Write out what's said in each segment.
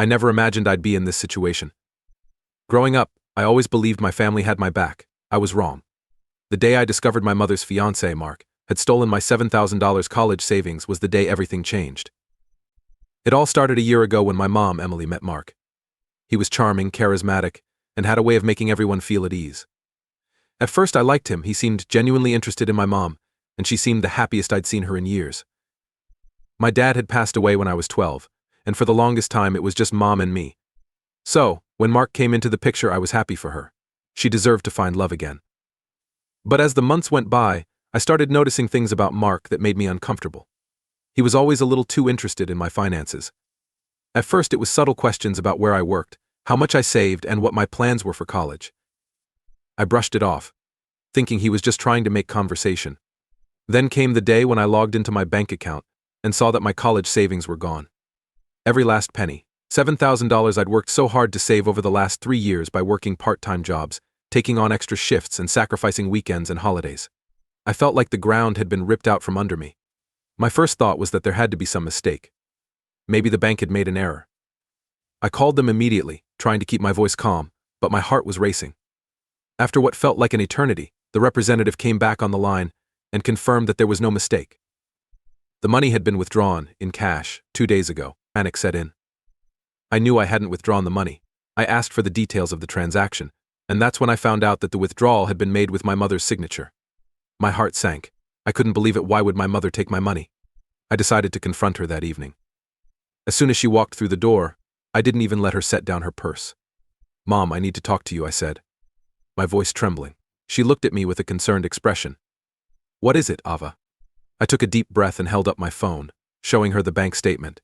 I never imagined I'd be in this situation. Growing up, I always believed my family had my back. I was wrong. The day I discovered my mother's fiancé, Mark, had stolen my $7,000 college savings was the day everything changed. It all started a year ago when my mom, Emily, met Mark. He was charming, charismatic, and had a way of making everyone feel at ease. At first I liked him. He seemed genuinely interested in my mom, and she seemed the happiest I'd seen her in years. My dad had passed away when I was 12, and for the longest time it was just Mom and me. So, when Mark came into the picture, I was happy for her. She deserved to find love again. But as the months went by, I started noticing things about Mark that made me uncomfortable. He was always a little too interested in my finances. At first it was subtle questions about where I worked, how much I saved, and what my plans were for college. I brushed it off, thinking he was just trying to make conversation. Then came the day when I logged into my bank account and saw that my college savings were gone. Every last penny, $7,000 I'd worked so hard to save over the last 3 years by working part-time jobs, taking on extra shifts and sacrificing weekends and holidays. I felt like the ground had been ripped out from under me. My first thought was that there had to be some mistake. Maybe the bank had made an error. I called them immediately, trying to keep my voice calm, but my heart was racing. After what felt like an eternity, the representative came back on the line and confirmed that there was no mistake. The money had been withdrawn, in cash, 2 days ago. Panic set in. I knew I hadn't withdrawn the money. I asked for the details of the transaction, and that's when I found out that the withdrawal had been made with my mother's signature. My heart sank. I couldn't believe it. Why would my mother take my money? I decided to confront her that evening. As soon as she walked through the door, I didn't even let her set down her purse. "Mom, I need to talk to you," I said, my voice trembling. She looked at me with a concerned expression. "What is it, Ava?" I took a deep breath and held up my phone, showing her the bank statement.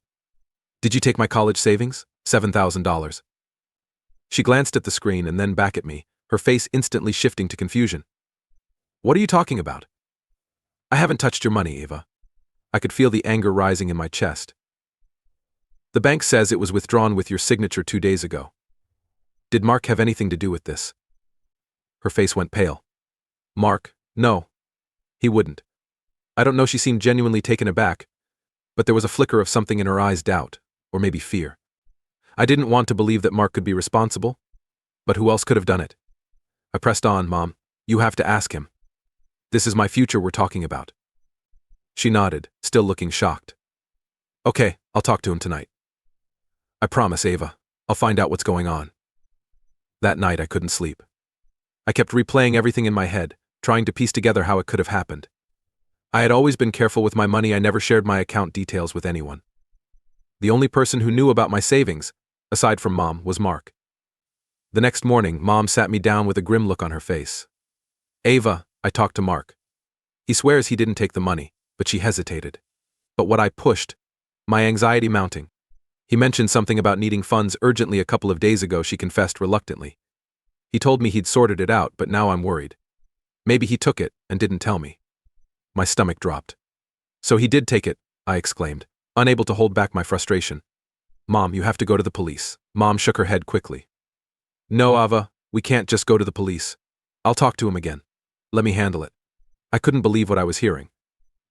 "Did you take my college savings? $7,000. She glanced at the screen and then back at me, her face instantly shifting to confusion. "What are you talking about?" "I haven't touched your money, Ava." I could feel the anger rising in my chest. "The bank says it was withdrawn with your signature 2 days ago. Did Mark have anything to do with this?" Her face went pale. "Mark? No. He wouldn't." I don't know, she seemed genuinely taken aback, but there was a flicker of something in her eyes, doubt, or maybe fear. I didn't want to believe that Mark could be responsible, but who else could have done it? I pressed on. "Mom, you have to ask him. This is my future we're talking about." She nodded, still looking shocked. "Okay, I'll talk to him tonight." "I promise, Ava. I'll find out what's going on." That night I couldn't sleep. I kept replaying everything in my head, trying to piece together how it could have happened. I had always been careful with my money. I never shared my account details with anyone. The only person who knew about my savings, aside from Mom, was Mark. The next morning, Mom sat me down with a grim look on her face. "Ava," I talked to Mark. He swears he didn't take the money, but she hesitated. But what I pushed, my anxiety mounting. He mentioned something about needing funds urgently a couple of days ago, she confessed reluctantly. He told me he'd sorted it out, but now I'm worried. Maybe he took it and didn't tell me. My stomach dropped. "So he did take it," I exclaimed, unable to hold back my frustration. "Mom, you have to go to the police." Mom shook her head quickly. "No, Ava, we can't just go to the police. I'll talk to him again. Let me handle it." I couldn't believe what I was hearing.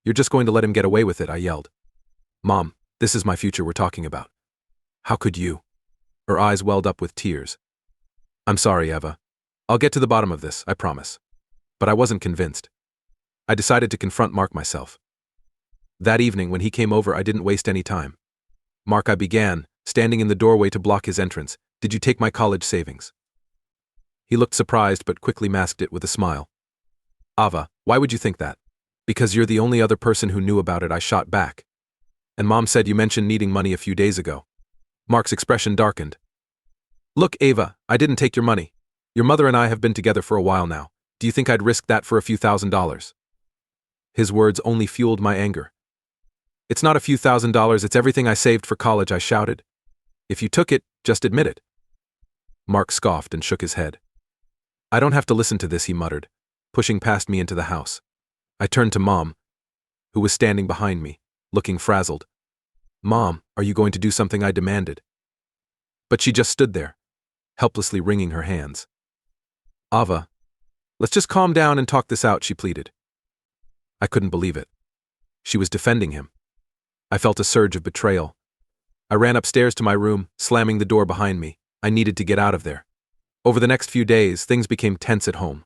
"You're just going to let him get away with it?" I yelled. "Mom, this is my future we're talking about. How could you?" Her eyes welled up with tears. "I'm sorry, Ava. I'll get to the bottom of this, I promise." But I wasn't convinced. I decided to confront Mark myself. That evening, when he came over, I didn't waste any time. "Mark," I began, standing in the doorway to block his entrance, "did you take my college savings?" He looked surprised but quickly masked it with a smile. "Ava, why would you think that?" "Because you're the only other person who knew about it," I shot back. "And Mom said you mentioned needing money a few days ago." Mark's expression darkened. "Look, Ava, I didn't take your money. Your mother and I have been together for a while now. Do you think I'd risk that for a few $1,000s?" His words only fueled my anger. "It's not a few $1,000s, it's everything I saved for college," I shouted. "If you took it, just admit it." Mark scoffed and shook his head. "I don't have to listen to this," he muttered, pushing past me into the house. I turned to Mom, who was standing behind me, looking frazzled. "Mom, are you going to do something?" I demanded. But she just stood there, helplessly wringing her hands. "Ava, let's just calm down and talk this out," she pleaded. I couldn't believe it. She was defending him. I felt a surge of betrayal. I ran upstairs to my room, slamming the door behind me. I needed to get out of there. Over the next few days, things became tense at home.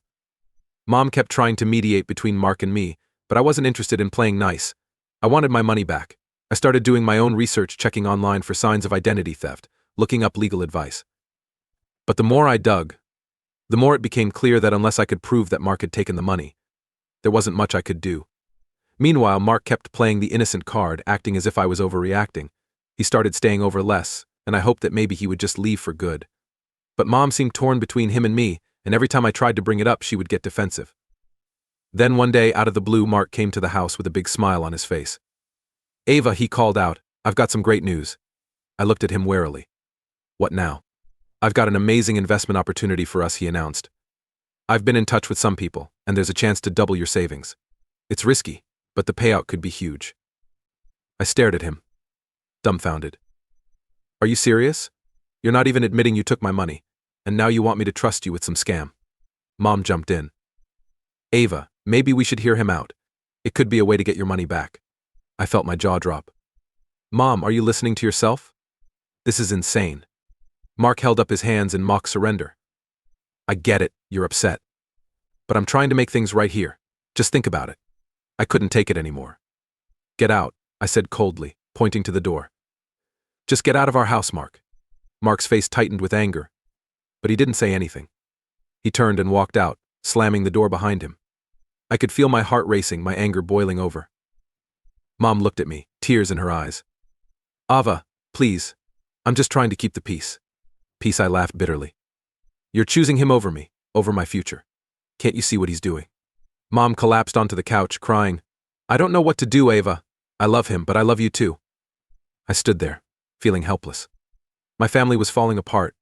Mom kept trying to mediate between Mark and me, but I wasn't interested in playing nice. I wanted my money back. I started doing my own research, checking online for signs of identity theft, looking up legal advice. But the more I dug, the more it became clear that unless I could prove that Mark had taken the money, there wasn't much I could do. Meanwhile, Mark kept playing the innocent card, acting as if I was overreacting. He started staying over less, and I hoped that maybe he would just leave for good. But Mom seemed torn between him and me, and every time I tried to bring it up, she would get defensive. Then one day, out of the blue, Mark came to the house with a big smile on his face. "Ava," he called out, "I've got some great news." I looked at him warily. "What now?" "I've got an amazing investment opportunity for us," he announced. "I've been in touch with some people, and there's a chance to double your savings. It's risky, but the payout could be huge." I stared at him, dumbfounded. "Are you serious? You're not even admitting you took my money, and now you want me to trust you with some scam." Mom jumped in. "Ava, maybe we should hear him out. It could be a way to get your money back." I felt my jaw drop. "Mom, are you listening to yourself? This is insane." Mark held up his hands in mock surrender. "I get it, you're upset. But I'm trying to make things right here. Just think about it." I couldn't take it anymore. "Get out," I said coldly, pointing to the door. "Just get out of our house, Mark." Mark's face tightened with anger, but he didn't say anything. He turned and walked out, slamming the door behind him. I could feel my heart racing, my anger boiling over. Mom looked at me, tears in her eyes. "Ava, please. I'm just trying to keep the peace." "Peace," I laughed bitterly. "You're choosing him over me, over my future. Can't you see what he's doing?" Mom collapsed onto the couch, crying, "I don't know what to do, Ava. I love him, but I love you too." I stood there, feeling helpless. My family was falling apart,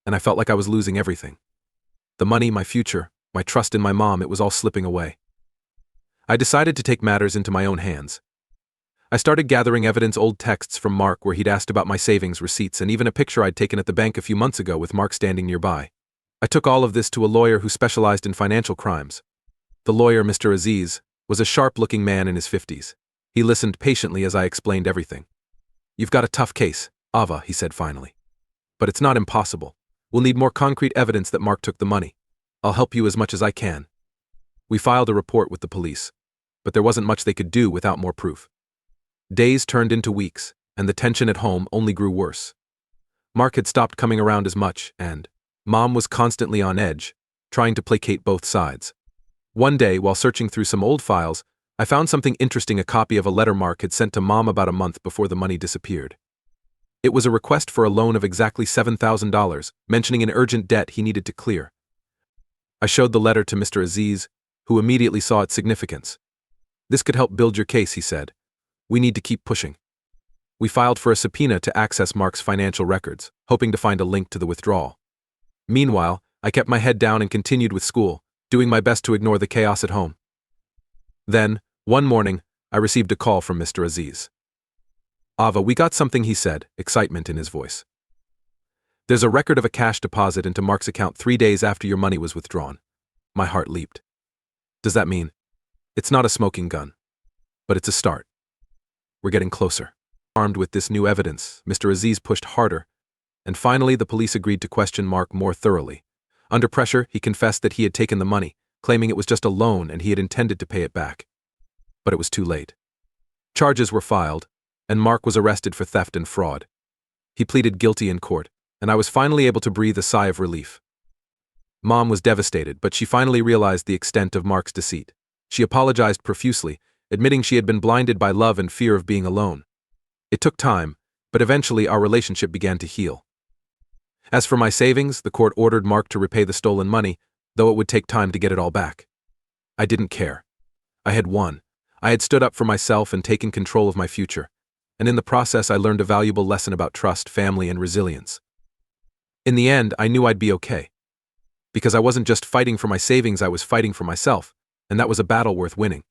and I felt like I was losing everything. The money, my future, my trust in my mom, it was all slipping away. I decided to take matters into my own hands. I started gathering evidence, old texts from Mark where he'd asked about my savings, receipts, and even a picture I'd taken at the bank a few months ago with Mark standing nearby. I took all of this to a lawyer who specialized in financial crimes. The lawyer, Mr. Aziz, was a sharp-looking man in his 50s. He listened patiently as I explained everything. "You've got a tough case, Ava," he said finally. "But it's not impossible. We'll need more concrete evidence that Mark took the money. I'll help you as much as I can." We filed a report with the police, but there wasn't much they could do without more proof. Days turned into weeks, and the tension at home only grew worse. Mark had stopped coming around as much, and Mom was constantly on edge, trying to placate both sides. One day, while searching through some old files, I found something interesting, a copy of a letter Mark had sent to Mom about a month before the money disappeared. It was a request for a loan of exactly $7,000, mentioning an urgent debt he needed to clear. I showed the letter to Mr. Aziz, who immediately saw its significance. "This could help build your case," he said. "We need to keep pushing." We filed for a subpoena to access Mark's financial records, hoping to find a link to the withdrawal. Meanwhile, I kept my head down and continued with school, doing my best to ignore the chaos at home. Then, one morning, I received a call from Mr. Aziz. "Ava, we got something," he said, excitement in his voice. "There's a record of a cash deposit into Mark's account 3 days after your money was withdrawn." My heart leaped. "Does that mean?" "It's not a smoking gun, but it's a start. We're getting closer." Armed with this new evidence, Mr. Aziz pushed harder, and finally the police agreed to question Mark more thoroughly. Under pressure, he confessed that he had taken the money, claiming it was just a loan and he had intended to pay it back. But it was too late. Charges were filed, and Mark was arrested for theft and fraud. He pleaded guilty in court, and I was finally able to breathe a sigh of relief. Mom was devastated, but she finally realized the extent of Mark's deceit. She apologized profusely, admitting she had been blinded by love and fear of being alone. It took time, but eventually our relationship began to heal. As for my savings, the court ordered Mark to repay the stolen money, though it would take time to get it all back. I didn't care. I had won. I had stood up for myself and taken control of my future, and in the process I learned a valuable lesson about trust, family, and resilience. In the end, I knew I'd be okay. Because I wasn't just fighting for my savings, I was fighting for myself, and that was a battle worth winning.